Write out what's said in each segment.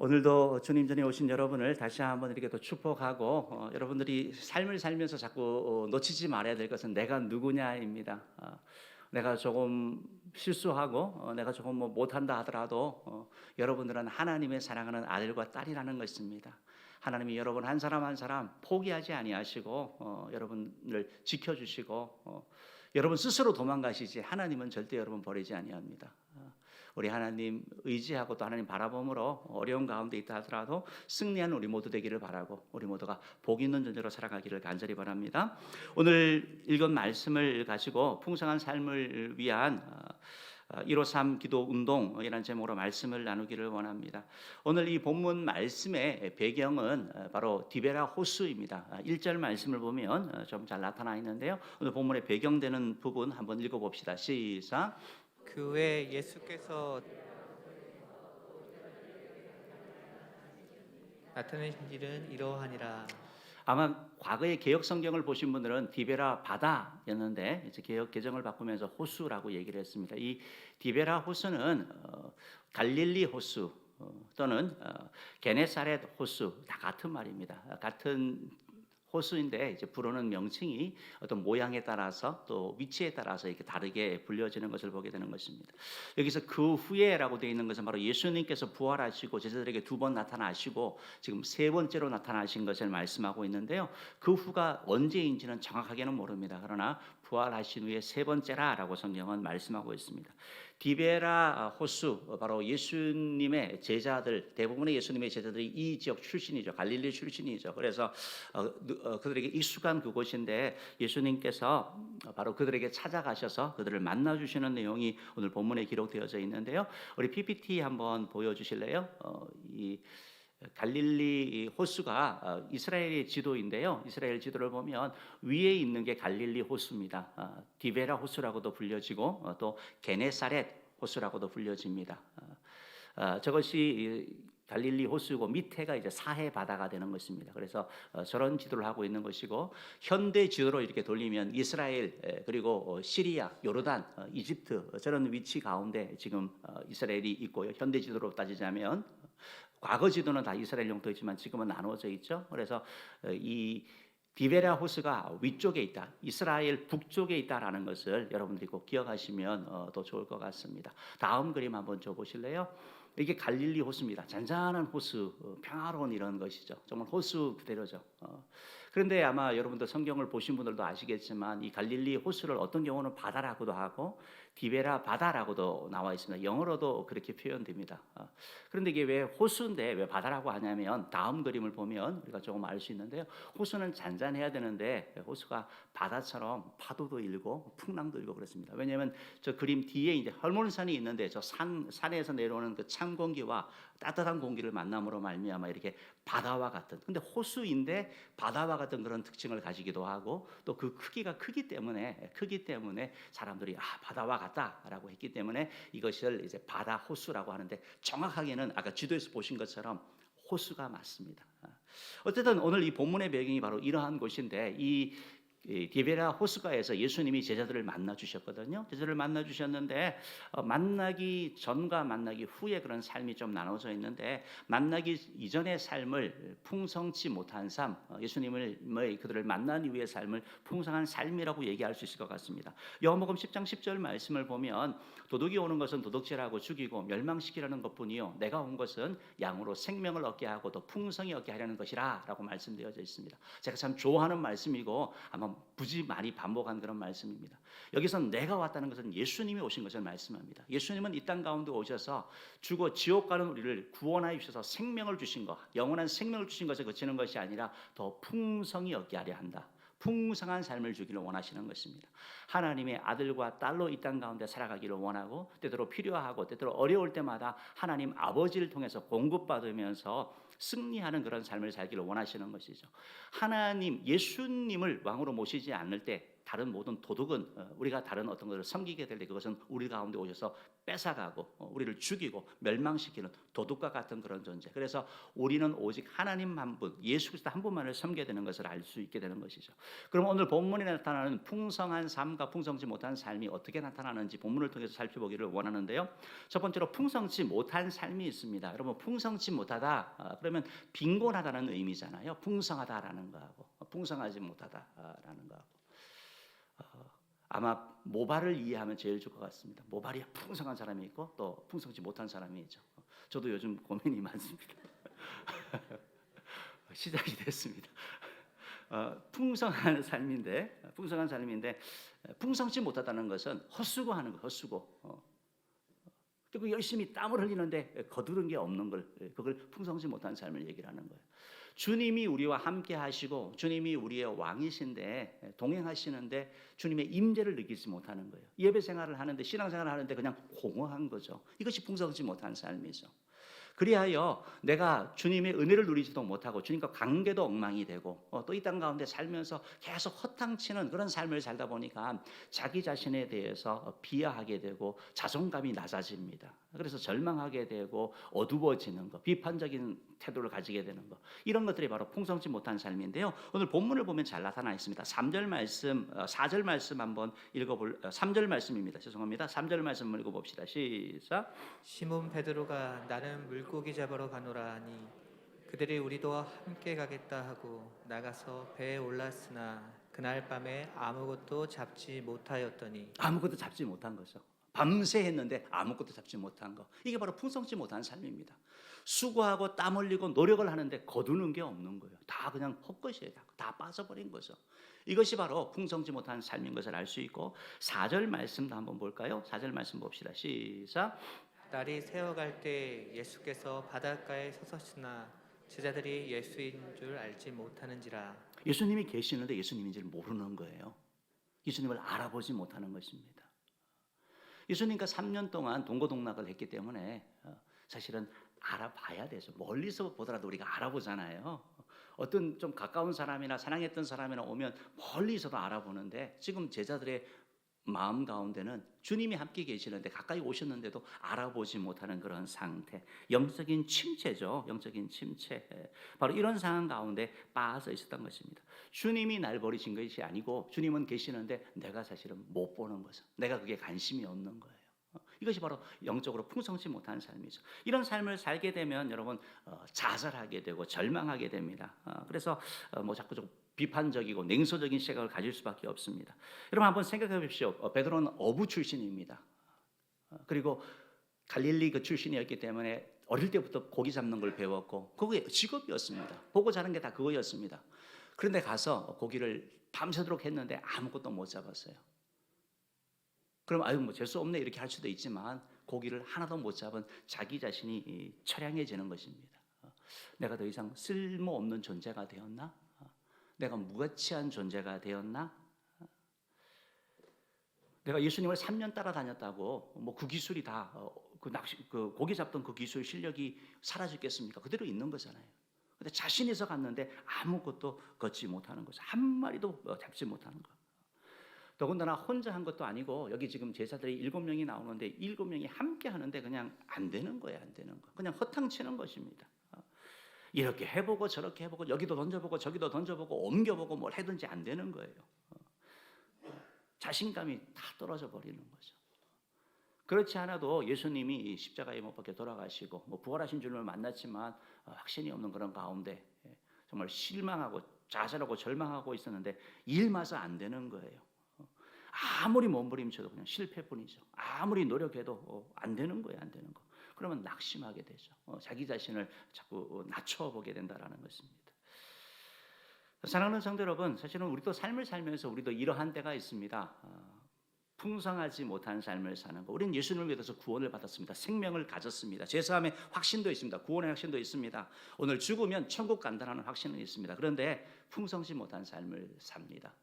오늘도 주님 전에 오신 여러분을 다시 한번 이렇게 또 축복하고 여러분들이 삶을 살면서 자꾸 놓치지 말아야 될 것은 내가 누구냐입니다. 내가 조금 실수하고 내가 조금 못한다 하더라도 여러분들은 하나님의 사랑하는 아들과 딸이라는 것입니다. 하나님이 여러분 한 사람 한 사람 포기하지 아니하시고 여러분을 지켜주시고 여러분 스스로 도망가시지 하나님은 절대 여러분 버리지 아니합니다. 우리 하나님 의지하고 또 하나님 바라봄으로 어려운 가운데 있다 하더라도 승리하는 우리 모두 되기를 바라고 우리 모두가 복 있는 존재로 살아가기를 간절히 바랍니다. 오늘 읽은 말씀을 가지고 풍성한 삶을 위한 153 기도 운동이라는 제목으로 말씀을 나누기를 원합니다. 오늘 이 본문 말씀의 배경은 바로 디베라 호수입니다. 1절 말씀을 보면 좀 잘 나타나 있는데요. 오늘 본문의 배경되는 부분 한번 읽어봅시다. 시작. 그 후에 예수께서 나타내신 일은 이러하니라. 아마 과거의 개혁 성경을 보신 분들은 디베라 바다였는데 이제 개혁 개정을 바꾸면서 호수라고 얘기를 했습니다. 이 디베라 호수는 갈릴리 호수 또는 게네사렛 호수 다 같은 말입니다. 같은 호수인데 이제 부르는 명칭이 어떤 모양에 따라서 또 위치에 따라서 이렇게 다르게 불려지는 것을 보게 되는 것입니다. 여기서 그 후에라고 되어 있는 것은 바로 예수님께서 부활하시고 제자들에게 2번 나타나시고 지금 3번째로 나타나신 것을 말씀하고 있는데요. 그 후가 언제인지는 정확하게는 모릅니다. 그러나 부활하신 후에 3번째라라고 성경은 말씀하고 있습니다. 디베라 호수 바로 예수님의 제자들 대부분의 예수님의 제자들이 이 지역 출신이죠. 갈릴리 출신이죠. 그래서 그들에게 익숙한 그곳인데 예수님께서 바로 그들에게 찾아가셔서 그들을 만나 주시는 내용이 오늘 본문에 기록되어져 있는데요. 우리 PPT 한번 보여주실래요? 이 갈릴리 호수가 이스라엘의 지도인데요. 이스라엘 지도를 보면 위에 있는 게 갈릴리 호수입니다. 디베라 호수라고도 불려지고 또 게네사렛 호수라고도 불려집니다. 저것이 갈릴리 호수고 밑에가 이제 사해 바다가 되는 것입니다. 그래서 저런 지도를 하고 있는 것이고 현대 지도로 이렇게 돌리면 이스라엘 그리고 시리아, 요르단, 이집트 저런 위치 가운데 지금 이스라엘이 있고요. 현대 지도로 따지자면 과거 지도는 다 이스라엘 영토이지만 지금은 나누어져 있죠. 그래서 이 디베라 호수가 위쪽에 있다, 이스라엘 북쪽에 있다라는 것을 여러분들이 꼭 기억하시면 더 좋을 것 같습니다. 다음 그림 한번 줘보실래요? 이게 갈릴리 호수입니다. 잔잔한 호수, 평화로운 이런 것이죠. 정말 호수 그대로죠. 그런데 아마 여러분들 성경을 보신 분들도 아시겠지만 이 갈릴리 호수를 어떤 경우는 바다라고도 하고 디베라 바다라고도 나와 있습니다. 영어로도 그렇게 표현됩니다. 그런데 이게 왜 호수인데 왜 바다라고 하냐면 다음 그림을 보면 우리가 조금 알 수 있는데요. 호수는 잔잔해야 되는데 호수가 바다처럼 파도도 일고 풍랑도 일고 그렇습니다. 왜냐하면 저 그림 뒤에 이제 헐몬산이 있는데 저 산에서 내려오는 그 찬 공기와 따뜻한 공기를 만남으로 말미암아 이렇게 바다와 같은, 근데 호수인데 바다와 같은 그런 특징을 가지기도 하고 또 그 크기가 크기 때문에 사람들이 바다와 같다라고 했기 때문에 이것을 이제 바다 호수라고 하는데 정확하게는 아까 지도에서 보신 것처럼 호수가 맞습니다. 어쨌든 오늘 이 본문의 배경이 바로 이러한 곳인데 이 디베라 호수가에서 예수님이 제자들을 만나 주셨거든요. 제자들을 만나 주셨는데 만나기 전과 만나기 후에 그런 삶이 좀 나눠져 있는데 만나기 이전의 삶을 풍성치 못한 삶, 예수님을 그들을 만난 이후의 삶을 풍성한 삶이라고 얘기할 수 있을 것 같습니다. 요한복음 10장 10절 말씀을 보면 도둑이 오는 것은 도둑질하고 죽이고 멸망시키려는 것뿐이요 내가 온 것은 양으로 생명을 얻게 하고 또 풍성히 얻게 하려는 것이라 라고 말씀되어져 있습니다. 제가 참 좋아하는 말씀이고 아마 굳이 많이 반복한 그런 말씀입니다. 여기서 내가 왔다는 것은 예수님이 오신 것을 말씀합니다. 예수님은 이 땅 가운데 오셔서 죽어 지옥 가는 우리를 구원하여 주셔서 생명을 주신 것, 영원한 생명을 주신 것에 그치는 것이 아니라 더 풍성히 얻게 하려 한다. 풍성한 삶을 주기를 원하시는 것입니다. 하나님의 아들과 딸로 이 땅 가운데 살아가기를 원하고 때때로 필요하고 때때로 어려울 때마다 하나님 아버지를 통해서 공급받으면서 승리하는 그런 삶을 살기를 원하시는 것이죠. 하나님 예수님을 왕으로 모시지 않을 때 다른 모든 도둑은 우리가 다른 어떤 것을 섬기게 될 때 그것은 우리 가운데 오셔서 뺏어가고 우리를 죽이고 멸망시키는 도둑과 같은 그런 존재. 그래서 우리는 오직 하나님 한 분, 예수 그리스도 한 분만을 섬겨야 되는 것을 알 수 있게 되는 것이죠. 그럼 오늘 본문에 나타나는 풍성한 삶과 풍성치 못한 삶이 어떻게 나타나는지 본문을 통해서 살펴보기를 원하는데요. 첫 번째로 풍성치 못한 삶이 있습니다. 여러분, 풍성치 못하다 그러면 빈곤하다는 의미잖아요. 풍성하다라는 거하고 풍성하지 못하다라는 거하고 아마 모발을 이해하면 제일 좋을 것 같습니다. 모발이 풍성한 사람이 있고 또 풍성치 못한 사람이 있죠. 저도 요즘 고민이 많습니다. 시작이 됐습니다. 풍성한 삶인데 풍성치 못하다는 것은 헛수고하는 거, 헛수고. 그리고 열심히 땀을 흘리는데 거두는 게 없는 걸, 그걸 풍성치 못한 삶을 얘기를 하는 거예요. 주님이 우리와 함께 하시고 주님이 우리의 왕이신데 동행하시는데 주님의 임재를 느끼지 못하는 거예요. 예배 생활을 하는데 신앙생활을 하는데 그냥 공허한 거죠. 이것이 풍성치 못한 삶이죠. 그리하여 내가 주님의 은혜를 누리지도 못하고 주님과 관계도 엉망이 되고 또 이 땅 가운데 살면서 계속 허탕치는 그런 삶을 살다 보니까 자기 자신에 대해서 비하하게 되고 자존감이 낮아집니다. 그래서 절망하게 되고 어두워지는 것, 비판적인 태도를 가지게 되는 것, 이런 것들이 바로 풍성치 못한 삶인데요. 오늘 본문을 보면 잘 나타나 있습니다. 3절 말씀, 4절 말씀 한번 읽어볼 3절 말씀입니다. 죄송합니다. 3절 말씀 읽어봅시다. 시작. 시몬 베드로가 나는 물고기 잡으러 가노라 하니 그들이 우리도 함께 가겠다 하고 나가서 배에 올랐으나 그날 밤에 아무것도 잡지 못하였더니 아무것도 잡지 못한 거죠. 밤새 했는데 아무것도 잡지 못한 거. 이게 바로 풍성치 못한 삶입니다. 수고하고 땀 흘리고 노력을 하는데 거두는 게 없는 거예요. 다 그냥 헛것이에요. 다 빠져버린 거죠. 이것이 바로 풍성치 못한 삶인 것을 알 수 있고 4절 말씀도 한번 볼까요? 4절 말씀 봅시다. 시작. 날이 새어갈 때 예수께서 바닷가에 서서시나 제자들이 예수인 줄 알지 못하는지라. 예수님이 계시는데 예수님인지를 모르는 거예요. 예수님을 알아보지 못하는 것입니다. 예수님과 3년 동안 동고동락을 했기 때문에 사실은 알아봐야 되죠. 멀리서 보더라도 우리가 알아보잖아요. 어떤 좀 가까운 사람이나 사랑했던 사람이나 오면 멀리서도 알아보는데 지금 제자들의 마음 가운데는 주님이 함께 계시는데 가까이 오셨는데도 알아보지 못하는 그런 상태, 영적인 침체죠. 영적인 침체. 바로 이런 상황 가운데 빠져 있었던 것입니다. 주님이 날 버리신 것이 아니고 주님은 계시는데 내가 사실은 못 보는 거죠. 내가 그게 관심이 없는 거예요. 이것이 바로 영적으로 풍성치 못한 삶이죠. 이런 삶을 살게 되면 여러분 좌절하게 되고 절망하게 됩니다. 그래서 뭐 자꾸 좀 비판적이고 냉소적인 시각을 가질 수밖에 없습니다. 여러분 한번 생각해 보십시오. 베드로는 어부 출신입니다. 그리고 갈릴리 그 출신이었기 때문에 어릴 때부터 고기 잡는 걸 배웠고 그게 직업이었습니다. 보고 자란 게 다 그거였습니다. 그런데 가서 고기를 밤새도록 했는데 아무것도 못 잡았어요. 그럼 아유 뭐 재수 없네 이렇게 할 수도 있지만 고기를 하나도 못 잡은 자기 자신이 처량해지는 것입니다. 내가 더 이상 쓸모없는 존재가 되었나? 내가 무가치한 존재가 되었나? 내가 예수님을 3년 따라다녔다고 뭐 그 기술이 다 그 고기 잡던 그 기술 실력이 사라졌겠습니까? 그대로 있는 거잖아요. 근데 자신에서 갔는데 아무것도 걷지 못하는 거죠. 한 마리도 잡지 못하는 거. 더군다나 혼자 한 것도 아니고 여기 지금 제자들이 7명이 나오는데 7명이 함께 하는데 그냥 안 되는 거예요. 안 되는 거. 그냥 허탕치는 것입니다. 이렇게 해보고 저렇게 해보고 여기도 던져보고 저기도 던져보고 옮겨보고 뭘 해든지 안 되는 거예요. 자신감이 다 떨어져 버리는 거죠. 그렇지 않아도 예수님이 십자가에 못 박혀 돌아가시고 뭐 부활하신 줄을 만났지만 확신이 없는 그런 가운데 정말 실망하고 좌절하고 절망하고 있었는데 일마저 안 되는 거예요. 아무리 몸부림쳐도 그냥 실패뿐이죠. 아무리 노력해도 안 되는 거예요. 안 되는 거. 그러면 낙심하게 되죠. 자기 자신을 자꾸 낮춰보게 된다라는 것입니다. 사랑하는 성도 여러분, 사실은 우리도 삶을 살면서 우리도 이러한 때가 있습니다. 풍성하지 못한 삶을 사는 거. 우리는 예수님을 믿어서 구원을 받았습니다. 생명을 가졌습니다. 죄사함의 확신도 있습니다. 구원의 확신도 있습니다. 오늘 죽으면 천국 간다는 확신은 있습니다. 그런데 풍성치 못한 삶을 삽니다.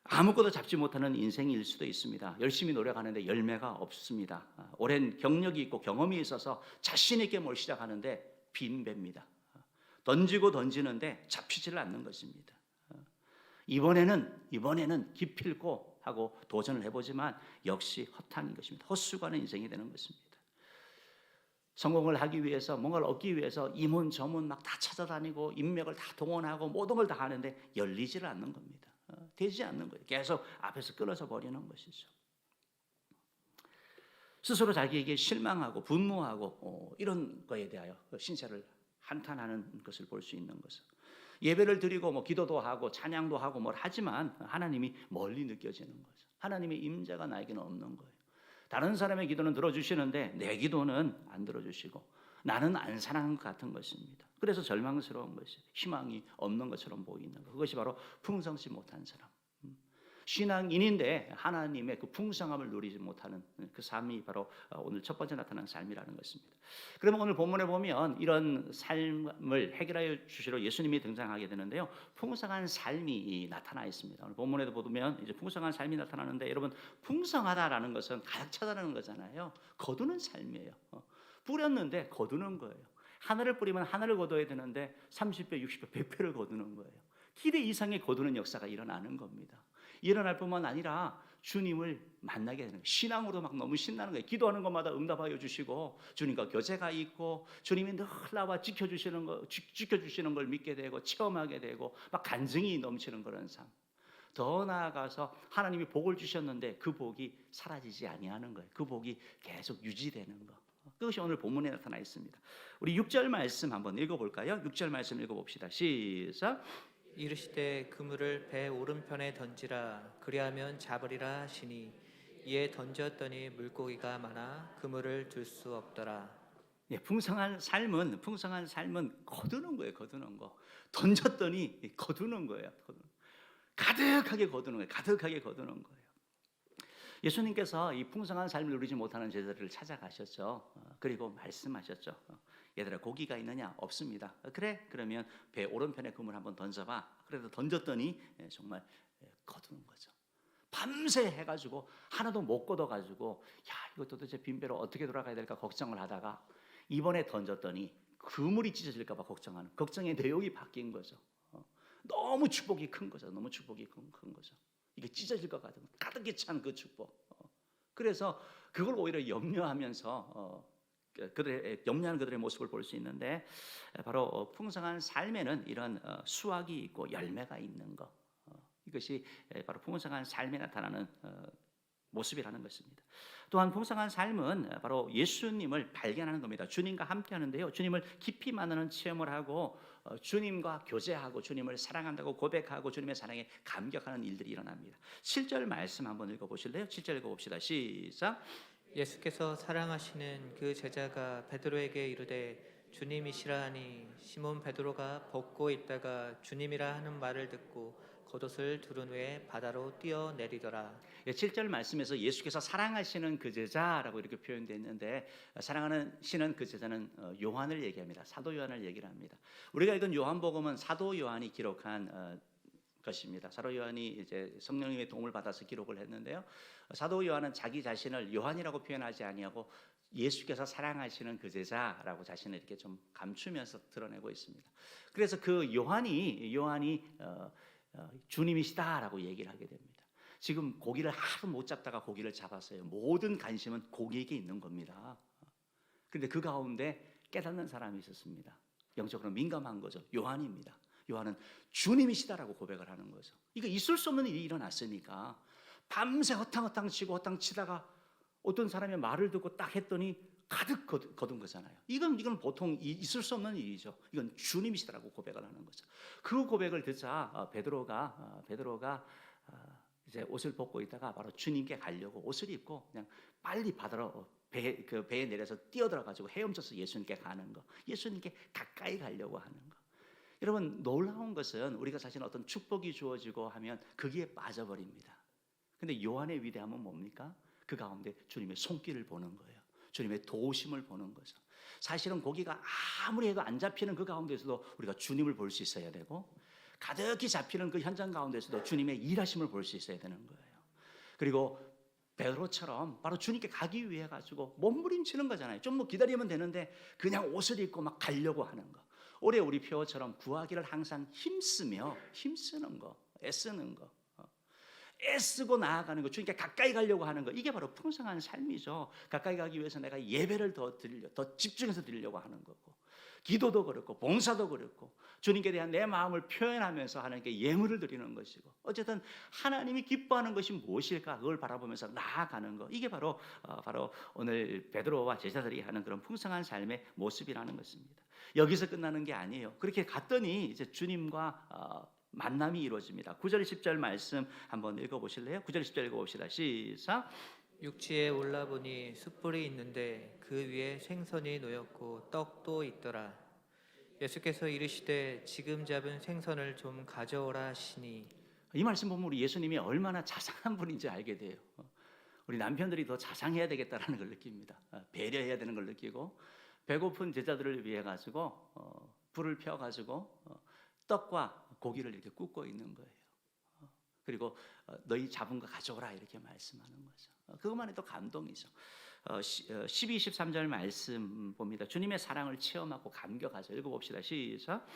아무것도 잡지 못하는 인생일 수도 있습니다. 열심히 노력하는데 열매가 없습니다. 오랜 경력이 있고 경험이 있어서 자신 있게 뭘 시작하는데 빈배입니다. 던지고 던지는데 잡히지를 않는 것입니다. 이번에는 기필코 하고 도전을 해보지만 역시 허탕인 것입니다. 헛수고하는 인생이 되는 것입니다. 성공을 하기 위해서, 뭔가를 얻기 위해서 이문 저문 막 다 찾아다니고 인맥을 다 동원하고 모든 걸 다 하는데 열리지를 않는 겁니다. 되지 않는 거예요. 계속 앞에서 끊어져 버리는 것이죠. 스스로 자기에게 실망하고 분노하고 이런 거에 대하여 신세를 한탄하는 것을 볼 수 있는 것은, 예배를 드리고 뭐 기도도 하고 찬양도 하고 뭘 하지만 하나님이 멀리 느껴지는 거죠. 하나님의 임재가 나에게는 없는 거예요. 다른 사람의 기도는 들어주시는데 내 기도는 안 들어주시고 나는 안 사랑한 것 같은 것입니다. 그래서 절망스러운 것이, 희망이 없는 것처럼 보이는 것, 그것이 바로 풍성치 못한 사람, 신앙인인데 하나님의 그 풍성함을 누리지 못하는 그 삶이 바로 오늘 첫 번째 나타난 삶이라는 것입니다. 그러면 오늘 본문에 보면 이런 삶을 해결하여 주시러 예수님이 등장하게 되는데요, 풍성한 삶이 나타나 있습니다. 오늘 본문에도 보면 이제 풍성한 삶이 나타나는데, 여러분, 풍성하다라는 것은 가득 차다라는 거잖아요. 거두는 삶이에요. 뿌렸는데 거두는 거예요. 하늘을 뿌리면 하늘을 거둬야 되는데 30배, 60배, 100배를 거두는 거예요. 기대 이상의 거두는 역사가 일어나는 겁니다. 일어날 뿐만 아니라 주님을 만나게 되는 거예요. 신앙으로 막 너무 신나는 거예요. 기도하는 것마다 응답하여 주시고 주님과 교제가 있고 주님이 늘 나와 지켜주시는 걸 믿게 되고 체험하게 되고 막 간증이 넘치는 그런 삶. 더 나아가서 하나님이 복을 주셨는데 그 복이 사라지지 아니하는 거예요. 그 복이 계속 유지되는 거. 그것이 오늘 본문에 나타나 있습니다. 우리 6절 말씀 한번 읽어볼까요? 6절 말씀 읽어봅시다. 시작. 이르시되 그물을 배 오른편에 던지라, 그리하면 잡으리라 하시니 이에 던졌더니 물고기가 많아 그물을 들 수 없더라. 예, 풍성한 삶은 거두는 거예요. 거두는 거. 던졌더니 거두는 거예요. 가득하게 거두는 거예요. 가득하게 거두는 거예요. 예수님께서 이 풍성한 삶을 누리지 못하는 제자들을 찾아가셨죠. 그리고 말씀하셨죠. 얘들아, 고기가 있느냐? 없습니다. 그래? 그러면 배 오른편에 그물 한번 던져봐. 그래서 던졌더니 정말 거두는 거죠. 밤새 해가지고 하나도 못 거둬가지고, 야, 이거 도대체 빈배로 어떻게 돌아가야 될까 걱정을 하다가 이번에 던졌더니 그물이 찢어질까봐 걱정하는, 걱정의 내용이 바뀐 거죠. 너무 축복이 큰 거죠. 너무 축복이 큰 거죠. 이게 찢어질 것 같은 가득히 찬 그 축복. 그래서 그걸 오히려 염려하면서 염려하는 그들의 모습을 볼 수 있는데, 바로 풍성한 삶에는 이런 수확이 있고 열매가 있는 것, 이것이 바로 풍성한 삶에 나타나는 모습이라는 것입니다. 또한 풍성한 삶은 바로 예수님을 발견하는 겁니다. 주님과 함께 하는데요, 주님을 깊이 만나는 체험을 하고 주님과 교제하고 주님을 사랑한다고 고백하고 주님의 사랑에 감격하는 일들이 일어납니다. 7절 말씀 한번 읽어보실래요? 7절 읽어봅시다. 시작. 예수께서 사랑하시는 그 제자가 베드로에게 이르되 주님이시라 하니 시몬 베드로가 벗고 있다가 주님이라 하는 말을 듣고 겉옷을 두른 후에 바다로 뛰어내리더라. 7절 말씀에서 예수께서 사랑하시는 그 제자라고 이렇게 표현되어 있는데, 사랑하시는 그 제자는 요한을 얘기합니다. 사도 요한을 얘기를 합니다. 우리가 읽은 요한복음은 사도 요한이 기록한 것입니다. 사도 요한이 이제 성령님의 도움을 받아서 기록을 했는데요, 사도 요한은 자기 자신을 요한이라고 표현하지 아니하고 예수께서 사랑하시는 그 제자라고 자신을 이렇게 좀 감추면서 드러내고 있습니다. 그래서 그 요한이 주님이시다라고 얘기를 하게 됩니다. 지금 고기를 하루 못 잡다가 고기를 잡았어요. 모든 관심은 고기에게 있는 겁니다. 그런데 그 가운데 깨닫는 사람이 있었습니다. 영적으로 민감한 거죠. 요한입니다. 요한은 주님이시다라고 고백을 하는 거죠. 이거 있을 수 없는 일이 일어났으니까 밤새 허탕허탕 치고 허탕 치다가 어떤 사람의 말을 듣고 딱 했더니 가득 거둔 거잖아요. 이건 보통 있을 수 없는 일이죠. 이건 주님이시다라고 고백을 하는 거죠. 그 고백을 듣자 베드로가 이제 옷을 벗고 있다가 바로 주님께 가려고 옷을 입고 그냥 빨리 바다로 배에 내려서 뛰어들어가지고 헤엄쳐서 예수님께 가는 거, 예수님께 가까이 가려고 하는 거. 여러분, 놀라운 것은 우리가 사실 어떤 축복이 주어지고 하면 거기에 빠져버립니다. 근데 요한의 위대함은 뭡니까? 그 가운데 주님의 손길을 보는 거예요. 주님의 도우심을 보는 거죠. 사실은 고기가 아무리 해도 안 잡히는 그 가운데서도 우리가 주님을 볼 수 있어야 되고, 가득히 잡히는 그 현장 가운데서도 주님의 일하심을 볼 수 있어야 되는 거예요. 그리고 베드로처럼 바로 주님께 가기 위해 가지고 몸부림치는 거잖아요. 좀 뭐 기다리면 되는데 그냥 옷을 입고 막 가려고 하는 거. 올해 우리 표어처럼 구하기를 항상 힘쓰는 거. 애쓰는 거, 애쓰고 나아가는 거, 주님께 가까이 가려고 하는 거, 이게 바로 풍성한 삶이죠. 가까이 가기 위해서 내가 예배를 더 집중해서 드리려고 하는 거고, 기도도 그렇고 봉사도 그렇고 주님께 대한 내 마음을 표현하면서 하나님께 예물을 드리는 것이고, 어쨌든 하나님이 기뻐하는 것이 무엇일까, 그걸 바라보면서 나아가는 거, 이게 바로 오늘 베드로와 제자들이 하는 그런 풍성한 삶의 모습이라는 것입니다. 여기서 끝나는 게 아니에요. 그렇게 갔더니 이제 주님과 만남이 이루어집니다. 9절 10절 말씀 한번 읽어보실래요? 9절 10절 읽어봅시다. 시작. 육지에 올라보니 숯불이 있는데 그 위에 생선이 놓였고 떡도 있더라. 예수께서 이르시되 지금 잡은 생선을 좀 가져오라 하시니. 이 말씀 보면 우리 예수님이 얼마나 자상한 분인지 알게 돼요. 우리 남편들이 더 자상해야 되겠다라는 걸 느낍니다. 배려해야 되는 걸 느끼고, 배고픈 제자들을 위해 가지고 불을 펴 가지고 떡과 고기를 이렇게 굽고 있는 거예요. 그리고 너희 잡은 거 가져오라 이렇게 말씀하는 거죠. 그것만 해도 감동이죠. 12, 13절 말씀 봅니다. 주님의 사랑을 체험하고 감격하죠. 읽어봅시다. 시작.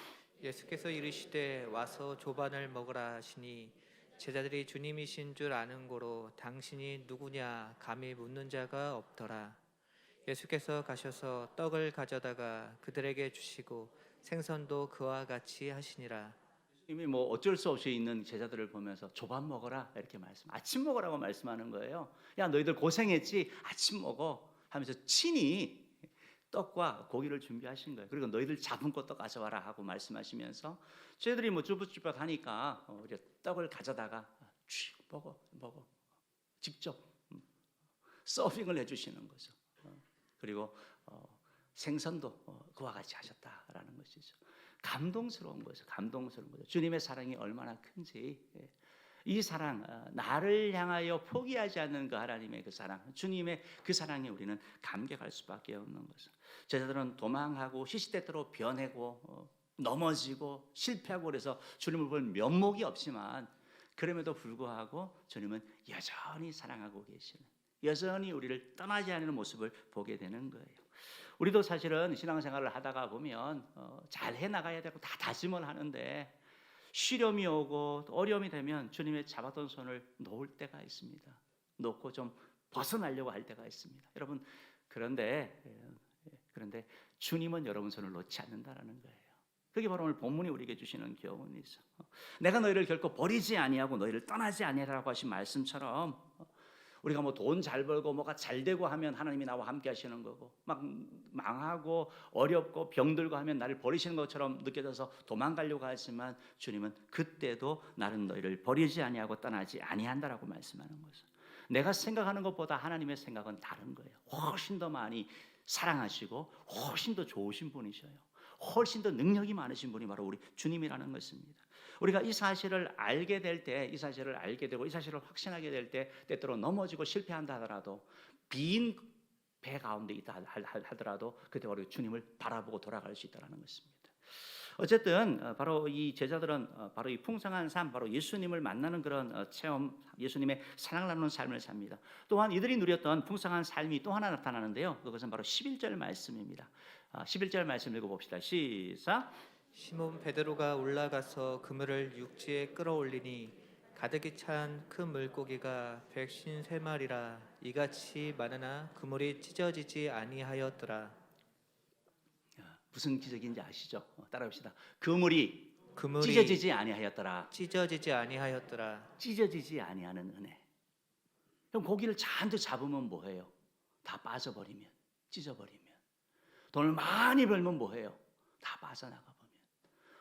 예수께서 이르시되 와서 조반을 먹으라 하시니 제자들이 주님이신 줄 아는 고로 당신이 누구냐 감히 묻는 자가 없더라. 예수께서 가셔서 떡을 가져다가 그들에게 주시고 생선도 그와 같이 하시니라. 이미 뭐 어쩔 수 없이 있는 제자들을 보면서 조반 먹어라 이렇게 아침 먹으라고 말씀하는 거예요. 야, 너희들 고생했지, 아침 먹어 하면서 친히 떡과 고기를 준비하신 거예요. 그리고 너희들 잡은 것도 가져와라 하고 말씀하시면서 저희들이 뭐 쭈뼛쭈뼛하니까 우리 떡을 가져다가 먹어 직접 서빙을 해주시는 거죠. 그리고 생선도 그와 같이 하셨다라는 것이죠. 감동스러운 거죠. 감동스러운 거죠. 주님의 사랑이 얼마나 큰지, 이 사랑, 나를 향하여 포기하지 않는 그 하나님의 그 사랑, 주님의 그 사랑에 우리는 감격할 수밖에 없는 거죠. 제자들은 도망하고 시시때때로 변해고 넘어지고 실패하고 그래서 주님을 볼 면목이 없지만, 그럼에도 불구하고 주님은 여전히 사랑하고 계시는, 여전히 우리를 떠나지 않는 모습을 보게 되는 거예요. 우리도 사실은 신앙생활을 하다가 보면 잘 해나가야 되고 다 다짐을 하는데, 시련이 오고 어려움이 되면 주님의 잡았던 손을 놓을 때가 있습니다. 놓고 좀 벗어나려고 할 때가 있습니다. 여러분, 그런데 주님은 여러분 손을 놓지 않는다라는 거예요. 그게 바로 오늘 본문이 우리에게 주시는 교훈이죠. 내가 너희를 결코 버리지 아니하고 너희를 떠나지 아니하라고 하신 말씀처럼, 우리가 뭐 돈 잘 벌고 뭐가 잘 되고 하면 하나님이 나와 함께 하시는 거고, 막 망하고 어렵고 병들고 하면 나를 버리시는 것처럼 느껴져서 도망가려고 하지만, 주님은 그때도 나는 너희를 버리지 아니하고 떠나지 아니한다라고 말씀하는 거죠. 내가 생각하는 것보다 하나님의 생각은 다른 거예요. 훨씬 더 많이 사랑하시고 훨씬 더 좋으신 분이셔요. 훨씬 더 능력이 많으신 분이 바로 우리 주님이라는 것입니다. 우리가 이 사실을 알게 될 때, 이 사실을 알게 되고 이 사실을 확신하게 될 때, 때때로 넘어지고 실패한다 하더라도, 빈 배 가운데 있다 하더라도 그때 바로 주님을 바라보고 돌아갈 수 있다는 것입니다. 어쨌든 바로 이 제자들은 바로 이 풍성한 삶, 바로 예수님을 만나는 그런 체험, 예수님의 사랑을 나누는 삶을 삽니다. 또한 이들이 누렸던 풍성한 삶이 또 하나 나타나는데요, 그것은 바로 11절 말씀입니다. 11절 말씀 읽어봅시다. 시작. 시몬 베드로가 올라가서 그물을 육지에 끌어올리니 가득히 찬 큰 물고기가 153마리라 이같이 많으나 그물이 찢어지지 아니하였더라. 무슨 기적인지 아시죠? 따라합시다. 그물이 그물이 찢어지지 아니하였더라. 찢어지지 아니하였더라. 찢어지지 아니하는 은혜. 그럼 고기를 잔뜩 잡으면 뭐해요? 다 빠져버리면, 찢어버리면. 돈을 많이 벌면 뭐해요? 다 빠져나가 버리면.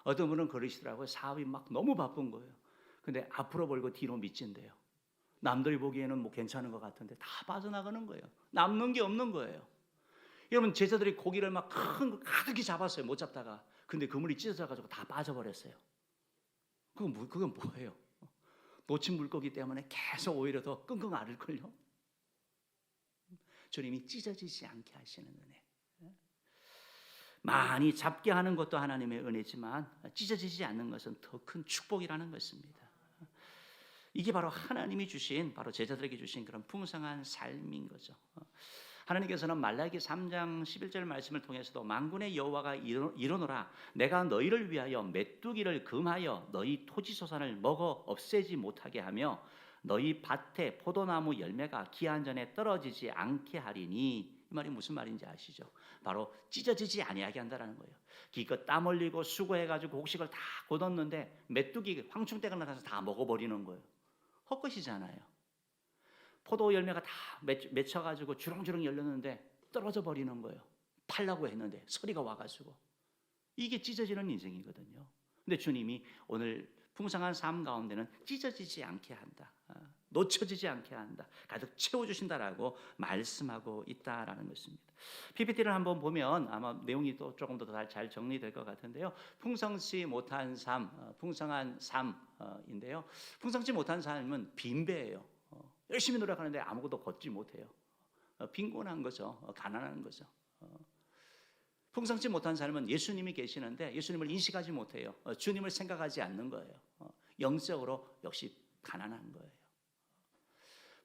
어떤 분은 그러시더라고요. 사업이 막 너무 바쁜 거예요. 근데 앞으로 벌고 뒤로 미친대요. 남들이 보기에는 뭐 괜찮은 것 같은데 다 빠져나가는 거예요. 남는 게 없는 거예요. 여러분, 제자들이 고기를 막 큰 거 가득히 잡았어요. 못 잡다가. 근데 그물이 찢어져가지고 다 빠져버렸어요. 그건 뭐예요? 놓친 물고기 때문에 계속 오히려 더 끙끙 앓을걸요. 주님이 찢어지지 않게 하시는 은혜. 많이 잡게 하는 것도 하나님의 은혜지만 찢어지지 않는 것은 더 큰 축복이라는 것입니다. 이게 바로 하나님이 주신, 바로 제자들에게 주신 그런 풍성한 삶인 거죠. 하나님께서는 말라기 3장 11절 말씀을 통해서도 만군의 여호와가 이르노라 내가 너희를 위하여 메뚜기를 금하여 너희 토지 소산을 먹어 없애지 못하게 하며 너희 밭에 포도나무 열매가 기한 전에 떨어지지 않게 하리니 이 말이 무슨 말인지 아시죠? 바로 찢어지지 아니하게 한다라는 거예요. 기껏 땀 흘리고 수고해가지고 곡식을 다 거뒀는데 메뚜기 황충대가 나가서 다 먹어버리는 거예요. 헛것이잖아요. 포도 열매가 다 맺혀가지고 주렁주렁 열렸는데 떨어져 버리는 거예요. 팔라고 했는데 서리가 와가지고 이게 찢어지는 인생이거든요. 근데 주님이 오늘 풍성한 삶 가운데는 찢어지지 않게 한다, 놓쳐지지 않게 한다, 가득 채워주신다라고 말씀하고 있다라는 것입니다. PPT를 한번 보면 아마 내용이 또 조금 더 잘 정리될 것 같은데요. 풍성치 못한 삶, 풍성한 삶인데요. 풍성치 못한 삶은 빈배예요. 열심히 노력하는데 아무것도 걷지 못해요. 빈곤한 거죠. 가난한 거죠. 풍성치 못한 삶은 예수님이 계시는데 예수님을 인식하지 못해요. 주님을 생각하지 않는 거예요. 영적으로 역시 가난한 거예요.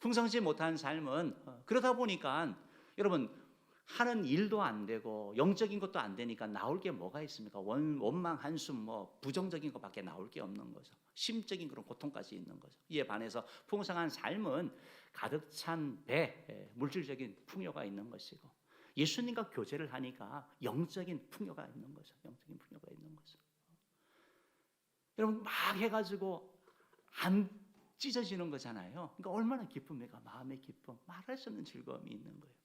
풍성치 못한 삶은 그러다 보니까 여러분 하는 일도 안 되고 영적인 것도 안 되니까 나올 게 뭐가 있습니까? 원망, 한숨, 뭐 부정적인 것밖에 나올 게 없는 거죠. 심적인 그런 고통까지 있는 거죠. 이에 반해서 풍성한 삶은 가득 찬 배, 물질적인 풍요가 있는 것이고 예수님과 교제를 하니까 영적인 풍요가 있는 거죠. 영적인 풍요가 있는 거죠. 여러분 막 해가지고 안 찢어지는 거잖아요. 그러니까 얼마나 기쁨이가 마음의 기쁨, 말할 수 없는 즐거움이 있는 거예요.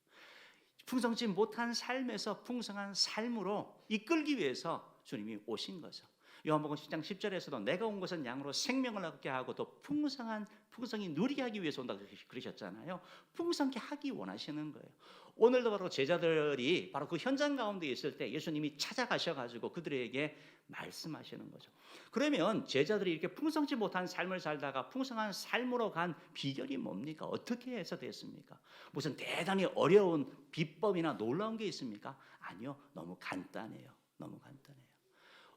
풍성치 못한 삶에서 풍성한 삶으로 이끌기 위해서 주님이 오신 거죠. 요한복음 10장 10절에서도 내가 온 것은 양으로 생명을 얻게 하고 또 풍성히 누리게 하기 위해서 온다고 그러셨잖아요. 풍성케 하기 원하시는 거예요. 오늘도 바로 제자들이 바로 그 현장 가운데 있을 때 예수님이 찾아가셔가지고 그들에게 말씀하시는 거죠. 그러면 제자들이 이렇게 풍성치 못한 삶을 살다가 풍성한 삶으로 간 비결이 뭡니까? 어떻게 해서 됐습니까? 무슨 대단히 어려운 비법이나 놀라운 게 있습니까? 아니요, 너무 간단해요. 너무 간단해요.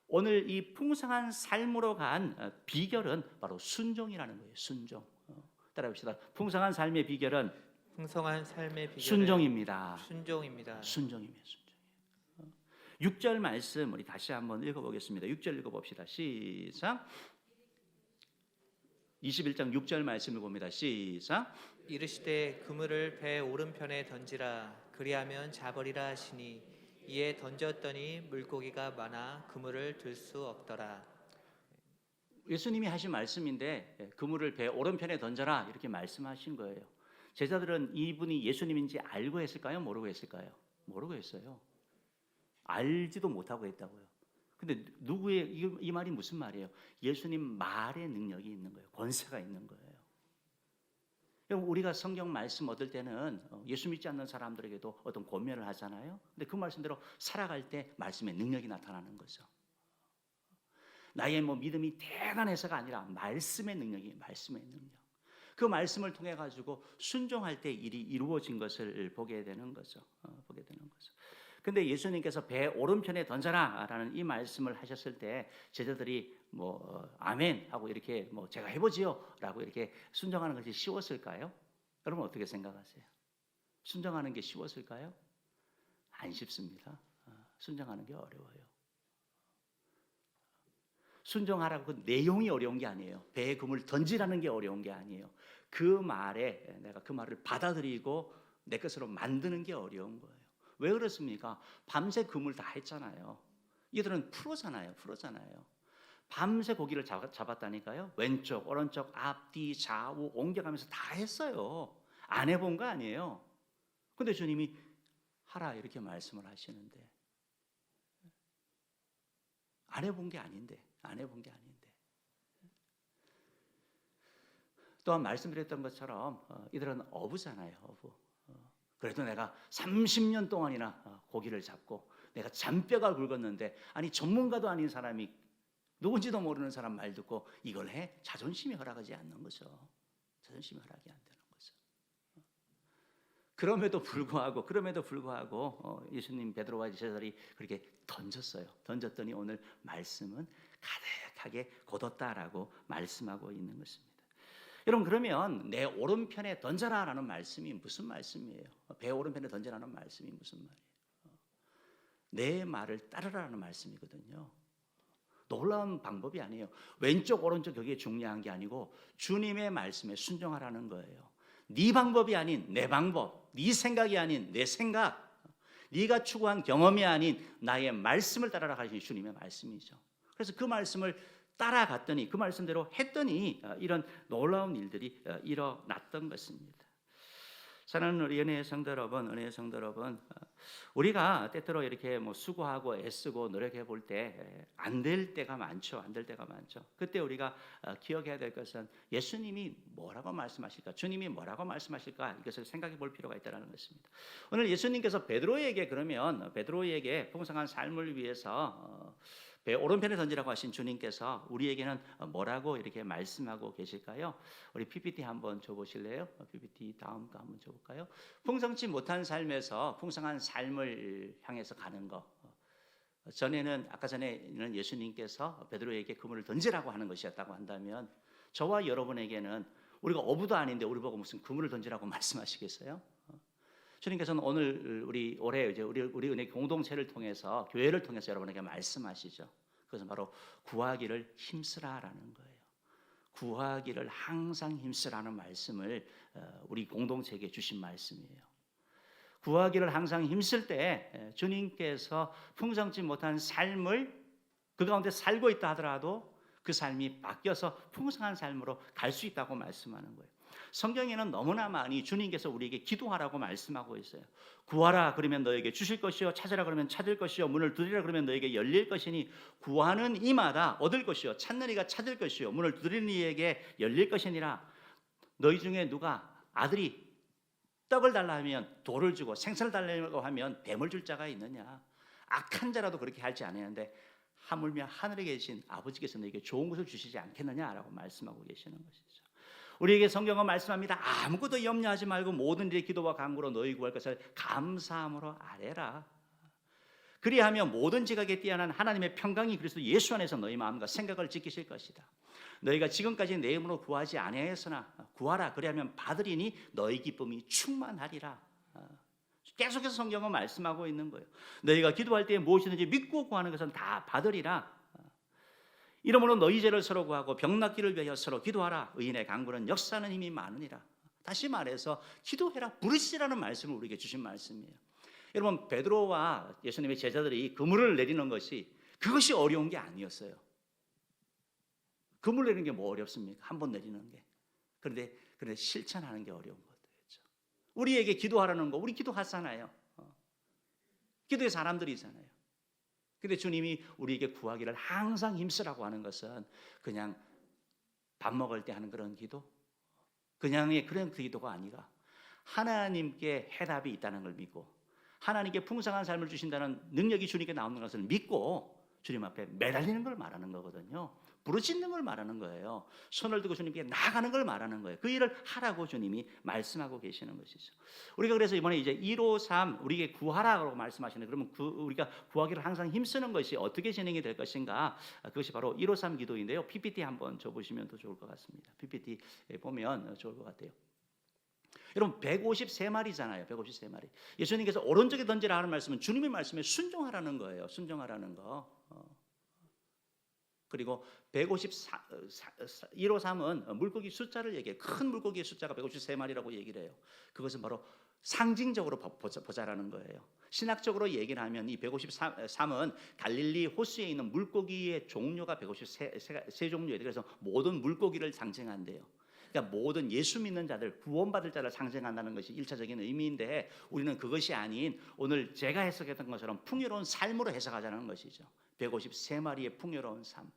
오늘 이 풍성한 삶으로 간 비결은 바로 순종이라는 거예요. 순종. 따라합시다. 풍성한 삶의 비결은 순종입니다. 순종입니다. 순종입니다. 6절 말씀 우리 다시 한번 읽어보겠습니다. 6절 읽어봅시다. 시작. 21장 6절 말씀을 봅니다. 시작. 이르시되 그물을 배 오른편에 던지라 그리하면 자버리라 하시니 이에 던졌더니 물고기가 많아 그물을 들 수 없더라. 예수님이 하신 말씀인데 그물을 배 오른편에 던져라 이렇게 말씀하신 거예요. 제자들은 이분이 예수님인지 알고 했을까요? 모르고 했을까요? 모르고 했어요. 알지도 못하고 했다고요. 근데 이 말이 무슨 말이에요? 예수님 말의 능력이 있는 거예요. 권세가 있는 거예요. 우리가 성경 말씀 얻을 때는 예수 믿지 않는 사람들에게도 어떤 권면을 하잖아요. 근데 그 말씀대로 살아갈 때 말씀의 능력이 나타나는 거죠. 나의 믿음이 대단해서가 아니라 말씀의 능력이 말씀의 능력. 그 말씀을 통해 가지고 순종할 때 일이 이루어진 것을 보게 되는 거죠. 보게 되는 거죠. 근데 예수님께서 배 오른편에 던져라라는 이 말씀을 하셨을 때 제자들이 아멘 하고 이렇게 제가 해보지요라고 이렇게 순종하는 것이 쉬웠을까요? 여러분 어떻게 생각하세요? 순종하는 게 쉬웠을까요? 안 쉽습니다. 순종하는 게 어려워요. 순종하라고 그 내용이 어려운 게 아니에요. 배에 그물 던지라는 게 어려운 게 아니에요. 그 말에 내가 그 말을 받아들이고 내 것으로 만드는 게 어려운 거예요. 왜 그렇습니까? 밤새 그물 다 했잖아요. 얘들은 프로잖아요. 밤새 고기를 잡았다니까요. 왼쪽, 오른쪽, 앞뒤, 좌우 옮겨가면서 다 했어요. 안 해본 거 아니에요. 근데 주님이 하라 이렇게 말씀을 하시는데 안 해본 게 아닌데 또한 말씀드렸던 것처럼 이들은 어부잖아요. 어부. 그래도 내가 30년 동안이나 고기를 잡고 내가 잔뼈가 굵었는데 아니 전문가도 아닌 사람이 누군지도 모르는 사람 말 듣고 이걸 해? 자존심이 허락하지 않는 거죠. 자존심이 허락이 안 되는 거죠. 그럼에도 불구하고 예수님 베드로와 제자들이 그렇게 던졌어요. 던졌더니 오늘 말씀은 가득하게 거뒀다라고 말씀하고 있는 것입니다. 여러분 그러면 내 오른편에 던져라라는 말씀이 무슨 말씀이에요? 배 오른편에 던져라는 말씀이 무슨 말이에요? 내 말을 따르라는 말씀이거든요. 놀라운 방법이 아니에요. 왼쪽 오른쪽 그게 중요한 게 아니고 주님의 말씀에 순종하라는 거예요. 네 방법이 아닌 내 방법, 네 생각이 아닌 내 생각, 네가 추구한 경험이 아닌 나의 말씀을 따라라 하신 주님의 말씀이죠. 그래서 그 말씀을 따라갔더니 그 말씀대로 했더니 이런 놀라운 일들이 일어났던 것입니다. 사랑하는 우리 은혜의 성도 여러분, 우리가 때때로 이렇게 뭐 수고하고 애쓰고 노력해 볼 때 안 될 때가 많죠. 안 될 때가 많죠. 그때 우리가 기억해야 될 것은 예수님이 뭐라고 말씀하실까, 주님이 뭐라고 말씀하실까, 이것을 생각해 볼 필요가 있다는 것입니다. 오늘 예수님께서 베드로에게 풍성한 삶을 위해서 배 오른편에 던지라고 하신 주님께서 우리에게는 뭐라고 이렇게 말씀하고 계실까요? 우리 PPT 한번 줘보실래요? PPT 다음 거 한번 줘볼까요? 풍성치 못한 삶에서 풍성한 삶을 향해서 가는 거. 아까 전에는 예수님께서 베드로에게 그물을 던지라고 하는 것이었다고 한다면 저와 여러분에게는 우리가 어부도 아닌데 우리 보고 무슨 그물을 던지라고 말씀하시겠어요? 주님께서는 오늘 올해 이제 우리 은혜 공동체를 통해서 교회를 통해서 여러분에게 말씀하시죠. 그것은 바로 구하기를 힘쓰라라는 거예요. 구하기를 항상 힘쓰라는 말씀을 우리 공동체에게 주신 말씀이에요. 구하기를 항상 힘쓸 때 주님께서 풍성치 못한 삶을 그 가운데 살고 있다 하더라도 그 삶이 바뀌어서 풍성한 삶으로 갈 수 있다고 말씀하는 거예요. 성경에는 너무나 많이 주님께서 우리에게 기도하라고 말씀하고 있어요. 구하라 그러면 너에게 주실 것이요, 찾으라 그러면 찾을 것이요, 문을 두드리라 그러면 너에게 열릴 것이니 구하는 이마다 얻을 것이요, 찾는 이가 찾을 것이요, 문을 두드리는 이에게 열릴 것이니라. 너희 중에 누가 아들이 떡을 달라 하면 돌을 주고 생선을 달라고 하면 뱀을 줄 자가 있느냐? 악한 자라도 그렇게 할지 아니하는데 하물며 하늘에 계신 아버지께서 너에게 좋은 것을 주시지 않겠느냐라고 말씀하고 계시는 것이죠. 우리에게 성경은 말씀합니다. 아무것도 염려하지 말고 모든 일에 기도와 간구로 너희 구할 것을 감사함으로 아뢰라. 그리하면 모든 지각에 뛰어난 하나님의 평강이 그리스도 예수 안에서 너희 마음과 생각을 지키실 것이다. 너희가 지금까지 내 이름으로 구하지 아니하였으나 구하라 그리하면 받으리니 너희 기쁨이 충만하리라. 계속해서 성경은 말씀하고 있는 거예요. 너희가 기도할 때 무엇이든지 믿고 구하는 것은 다 받으리라. 이러므로 너희 죄를 서로 구하고 병 낫기를 위하여 서로 기도하라. 의인의 간구는 역사하는 힘이 많으니라. 다시 말해서 기도해라, 부르시라는 말씀을 우리에게 주신 말씀이에요. 여러분 베드로와 예수님의 제자들이 그물을 내리는 그것이 어려운 게 아니었어요. 그물 내리는 게 뭐 어렵습니까? 한 번 내리는 게. 그런데 실천하는 게 어려운 것들이죠. 우리에게 기도하라는 거 우리 기도하잖아요. 기도의 사람들이잖아요. 근데 주님이 우리에게 구하기를 항상 힘쓰라고 하는 것은 그냥 밥 먹을 때 하는 그런 기도, 그냥의 그런 기도가 아니라 하나님께 해답이 있다는 걸 믿고 하나님께 풍성한 삶을 주신다는 능력이 주님께 나오는 것을 믿고 주님 앞에 매달리는 걸 말하는 거거든요. 부르짖는 걸 말하는 거예요. 손을 들고 주님께 나아가는 걸 말하는 거예요. 그 일을 하라고 주님이 말씀하고 계시는 것이죠. 우리가 그래서 이번에 이제 153 우리에게 구하라고 말씀하시는, 그러면 우리가 구하기를 항상 힘쓰는 것이 어떻게 진행이 될 것인가? 그것이 바로 153 기도인데요. PPT 한번 줘보시면 더 좋을 것 같습니다. PPT 보면 좋을 것 같아요. 여러분 153마리잖아요. 153마리. 예수님께서 오른쪽에 던지라 하는 말씀은 주님의 말씀에 순종하라는 거예요. 순종하라는 거. 그리고 153은 물고기 숫자를 얘기해요. 큰 물고기의 숫자가 153마리라고 얘기를 해요. 그것은 바로 상징적으로 보자라는 거예요. 신학적으로 얘기를 하면 이 153은 갈릴리 호수에 있는 물고기의 종류가 153종류예요. 그래서 모든 물고기를 상징한대요. 그러니까 모든 예수 믿는 자들, 구원받을 자를 상징한다는 것이 1차적인 의미인데 우리는 그것이 아닌 오늘 제가 해석했던 것처럼 풍요로운 삶으로 해석하자는 것이죠. 153마리의 풍요로운 삶.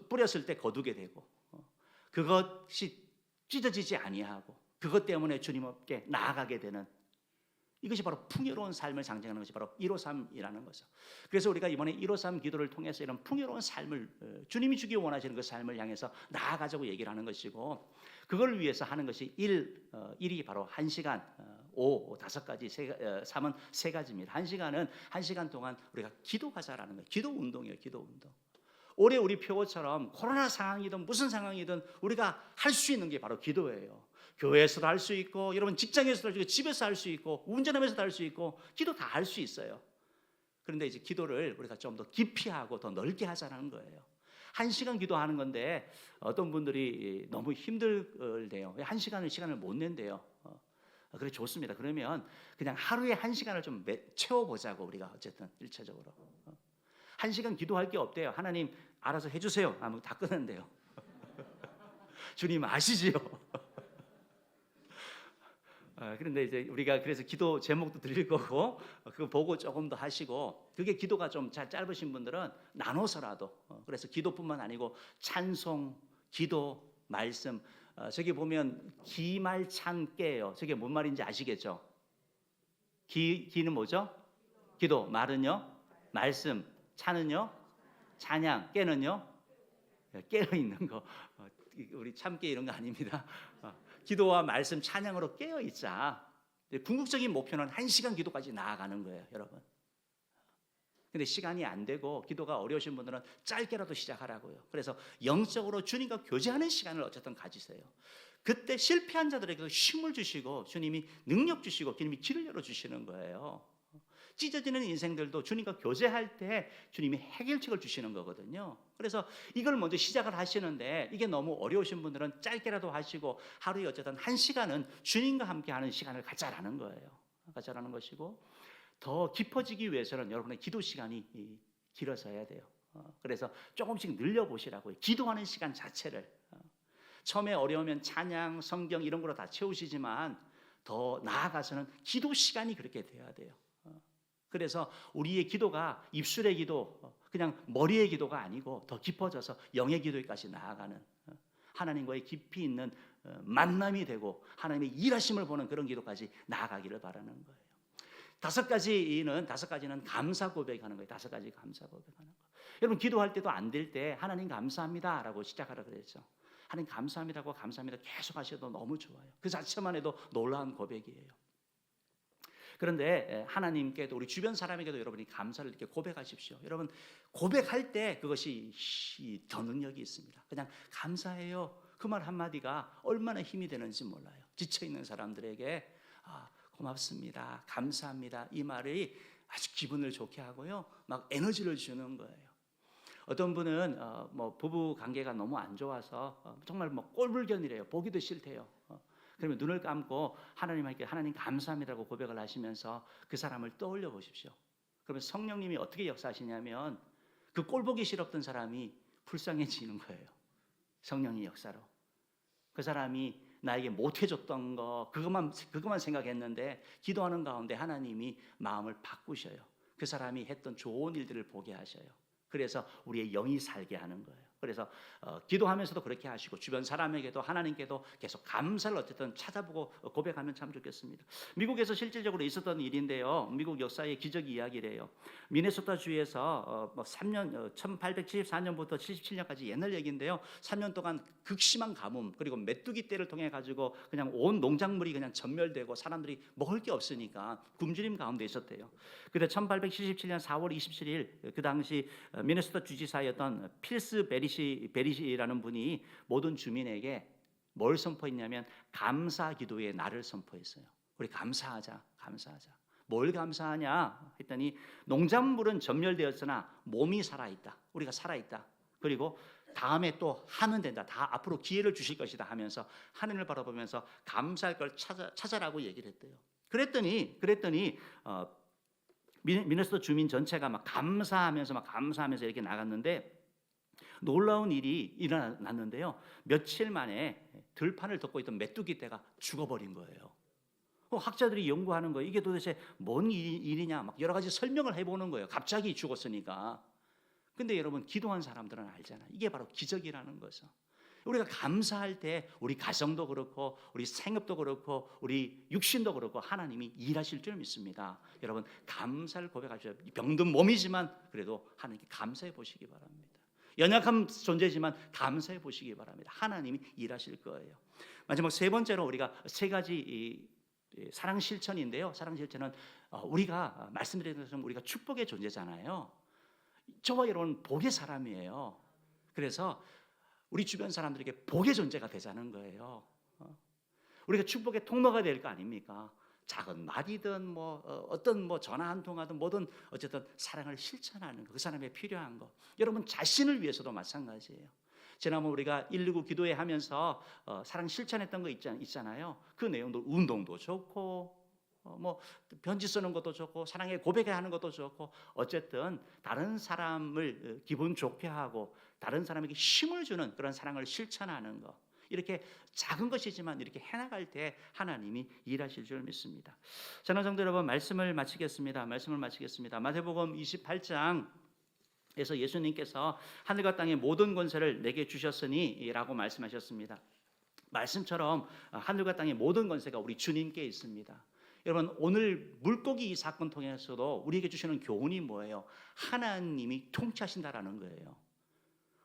뿌렸을 때 거두게 되고 그것이 찢어지지 아니하고 그것 때문에 주님 앞에 나아가게 되는, 이것이 바로 풍요로운 삶을 상징하는 것이 바로 153이라는 거죠. 그래서 우리가 이번에 153 기도를 통해서 이런 풍요로운 삶을 주님이 주기 원하시는 그 삶을 향해서 나아가자고 얘기를 하는 것이고, 그걸 위해서 하는 것이 1이 바로 1시간, 5, 5가지, 3은 3가지입니다. 1시간은 1시간 동안 우리가 기도하자라는 거예요. 기도 운동이에요. 기도 운동. 올해 우리 표고처럼 코로나 상황이든 무슨 상황이든 우리가 할 수 있는 게 바로 기도예요. 교회에서도 할 수 있고, 여러분 직장에서도 할 수 있고, 집에서 할 수 있고, 운전하면서도 할 수 있고, 기도 다 할 수 있어요. 그런데 이제 기도를 우리가 좀 더 깊이 하고 더 넓게 하자는 거예요. 1시간 기도하는 건데 어떤 분들이 너무 힘들대요. 1시간을 시간을 못 낸대요. 그래 좋습니다. 그러면 그냥 하루에 1시간을 좀 채워보자고 우리가 어쨌든 일차적으로 1시간 기도할 게 없대요. 하나님 알아서 해주세요. 하면 다 끄는데요. 주님 아시지요? 그런데 이제 우리가 그래서 기도 제목도 드릴 거고 그거 보고 조금 더 하시고, 그게 기도가 좀 짧으신 분들은 나눠서라도 그래서 기도뿐만 아니고 찬송, 기도, 말씀, 저기 보면 기말찬깨예요. 저게 뭔 말인지 아시겠죠? 기는 뭐죠? 기도, 말은요? 말씀, 찬은요? 찬양, 깨는요? 깨어 있는 거. 우리 참깨 이런 거 아닙니다. 기도와 말씀, 찬양으로 깨어 있자. 궁극적인 목표는 1시간 기도까지 나아가는 거예요, 여러분. 근데 시간이 안 되고 기도가 어려우신 분들은 짧게라도 시작하라고요. 그래서 영적으로 주님과 교제하는 시간을 어쨌든 가지세요. 그때 실패한 자들에게 힘을 주시고 주님이 능력 주시고 주님이 길을 열어주시는 거예요. 찢어지는 인생들도 주님과 교제할 때 주님이 해결책을 주시는 거거든요. 그래서 이걸 먼저 시작을 하시는데 이게 너무 어려우신 분들은 짧게라도 하시고 하루에 어쨌든 1시간은 주님과 함께하는 시간을 갖자라는 거예요. 갖자라는 것이고, 더 깊어지기 위해서는 여러분의 기도 시간이 길어져야 돼요. 그래서 조금씩 늘려보시라고요. 기도하는 시간 자체를. 처음에 어려우면 찬양, 성경 이런 거로 다 채우시지만 더 나아가서는 기도 시간이 그렇게 돼야 돼요. 그래서 우리의 기도가 입술의 기도, 그냥 머리의 기도가 아니고 더 깊어져서 영의 기도까지 나아가는, 하나님과의 깊이 있는 만남이 되고 하나님의 일하심을 보는 그런 기도까지 나아가기를 바라는 거예요. 5가지는 감사 고백하는 거예요. 5가지 감사 고백하는 거. 여러분 기도할 때도 안 될 때 하나님 감사합니다라고 시작하라 그랬죠. 하나님 감사합니다고 감사합니다 계속 하셔도 너무 좋아요. 그 자체만 해도 놀라운 고백이에요. 그런데 하나님께도 우리 주변 사람에게도 여러분이 감사를 이렇게 고백하십시오. 여러분 고백할 때 그것이 더 능력이 있습니다. 그냥 감사해요, 그 말 한마디가 얼마나 힘이 되는지 몰라요. 지쳐있는 사람들에게 고맙습니다, 감사합니다, 이 말이 아주 기분을 좋게 하고요, 막 에너지를 주는 거예요. 어떤 분은 부부 관계가 너무 안 좋아서 정말 꼴불견이래요. 보기도 싫대요. 그러면 눈을 감고 하나님께 하나님 감사합니다라고 고백을 하시면서 그 사람을 떠올려 보십시오. 그러면 성령님이 어떻게 역사하시냐면 그 꼴보기 싫었던 사람이 불쌍해지는 거예요. 성령의 역사로. 그 사람이 나에게 못해줬던 거 그것만 생각했는데 기도하는 가운데 하나님이 마음을 바꾸셔요. 그 사람이 했던 좋은 일들을 보게 하셔요. 그래서 우리의 영이 살게 하는 거예요. 그래서 기도하면서도 그렇게 하시고 주변 사람에게도 하나님께도 계속 감사를 어쨌든 찾아보고 고백하면 참 좋겠습니다. 미국에서 실질적으로 있었던 일인데요. 미국 역사의 기적 이야기래요. 미네소타 주에서 1874년부터 77년까지 옛날 얘기인데요. 3년 동안 극심한 가뭄 그리고 메뚜기 떼를 통해 가지고 그냥 온 농작물이 그냥 전멸되고 사람들이 먹을 게 없으니까 굶주림 가운데 있었대요. 그때 1877년 4월 27일 그 당시 미네소타 주지사였던 필스 베리시라는 분이 모든 주민에게 뭘 선포했냐면 감사 기도의 날을 선포했어요. 우리 감사하자. 뭘 감사하냐 했더니 농작물은 전멸되었으나 몸이 살아있다. 우리가 살아있다. 그리고 다음에 또 하면 된다. 다 앞으로 기회를 주실 것이다 하면서 하늘을 바라보면서 감사할 걸 찾아라고 얘기를 했대요. 그랬더니 미네소타 주민 전체가 막 감사하면서 이렇게 나갔는데 놀라운 일이 일어났는데요. 며칠 만에 들판을 덮고 있던 메뚜기 떼가 죽어버린 거예요. 학자들이 연구하는 거예요. 이게 도대체 뭔 일이냐 막 여러 가지 설명을 해보는 거예요. 갑자기 죽었으니까. 근데 여러분 기도한 사람들은 알잖아요. 이게 바로 기적이라는 거죠. 우리가 감사할 때 우리 가정도 그렇고 우리 생업도 그렇고 우리 육신도 그렇고 하나님이 일하실 줄 믿습니다. 여러분 감사를 고백하셔야 병든 몸이지만 그래도 하나님께 감사해 보시기 바랍니다. 연약한 존재지만 감사해 보시기 바랍니다. 하나님이 일하실 거예요. 마지막 3번째로 우리가 3가지 사랑 실천인데요. 사랑 실천은 우리가 말씀드린 것처럼 우리가 축복의 존재잖아요. 저와 여러분 복의 사람이에요. 그래서 우리 주변 사람들에게 복의 존재가 되자는 거예요. 우리가 축복의 통로가 될 거 아닙니까? 작은 말이든 어떤 전화 한 통화든 뭐든 어쨌든 사랑을 실천하는 거, 그 사람에 필요한 거. 여러분 자신을 위해서도 마찬가지예요. 지난번 우리가 119 기도회 하면서 사랑 실천했던 거 있잖아요. 그 내용도 운동도 좋고 편지 쓰는 것도 좋고 사랑의 고백하는 것도 좋고 어쨌든 다른 사람을 기분 좋게 하고 다른 사람에게 힘을 주는 그런 사랑을 실천하는 거. 이렇게 작은 것이지만 이렇게 해나갈 때 하나님이 일하실 줄 믿습니다. 저는 성도 여러분 말씀을 마치겠습니다. 마태복음 28장 에서 예수님께서 하늘과 땅의 모든 권세를 내게 주셨으니 라고 말씀하셨습니다. 말씀처럼 하늘과 땅의 모든 권세가 우리 주님께 있습니다. 여러분 오늘 물고기 이 사건 통해서도 우리에게 주시는 교훈이 뭐예요? 하나님이 통치하신다라는 거예요.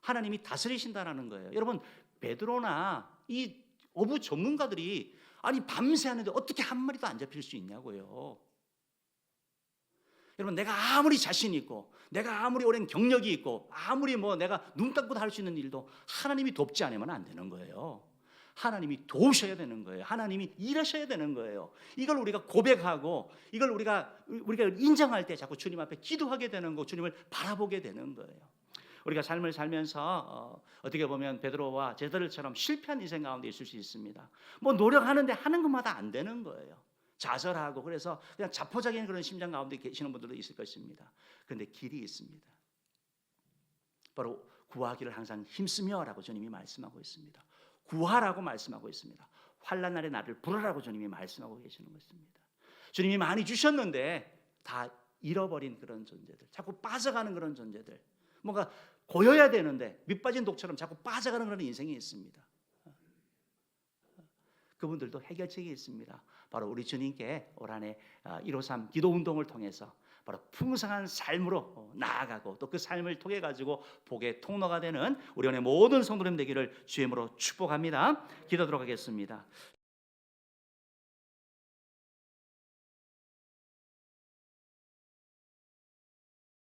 하나님이 다스리신다라는 거예요. 여러분 베드로나 이 어부 전문가들이 아니 밤새 하는데 어떻게 한 마리도 안 잡힐 수 있냐고요. 여러분 내가 아무리 자신 있고 내가 아무리 오랜 경력이 있고 아무리 내가 눈 감고도 할 수 있는 일도 하나님이 돕지 않으면 안 되는 거예요. 하나님이 도우셔야 되는 거예요. 하나님이 일하셔야 되는 거예요. 이걸 우리가 고백하고 이걸 우리가 인정할 때 자꾸 주님 앞에 기도하게 되는 거, 주님을 바라보게 되는 거예요. 우리가 삶을 살면서 어떻게 보면 베드로와 제자들처럼 실패한 인생 가운데 있을 수 있습니다. 노력하는데 하는 것마다 안 되는 거예요. 좌절하고 그래서 그냥 자포자기한 그런 심정 가운데 계시는 분들도 있을 것입니다. 그런데 길이 있습니다. 바로 구하기를 항상 힘쓰며라고 주님이 말씀하고 있습니다. 구하라고 말씀하고 있습니다. 환난 날에 나를 부르라고 주님이 말씀하고 계시는 것입니다. 주님이 많이 주셨는데 다 잃어버린 그런 존재들, 자꾸 빠져가는 그런 존재들, 뭔가 고여야 되는데 밑빠진 독처럼 자꾸 빠져가는 그런 인생이 있습니다. 그분들도 해결책이 있습니다. 바로 우리 주님께 올 한 해 153 기도 운동을 통해서 바로 풍성한 삶으로 나아가고 또 그 삶을 통해 가지고 복의 통로가 되는 우리 안에 모든 성도님 되기를 주의 이름으로 축복합니다. 기도하도록 하겠습니다.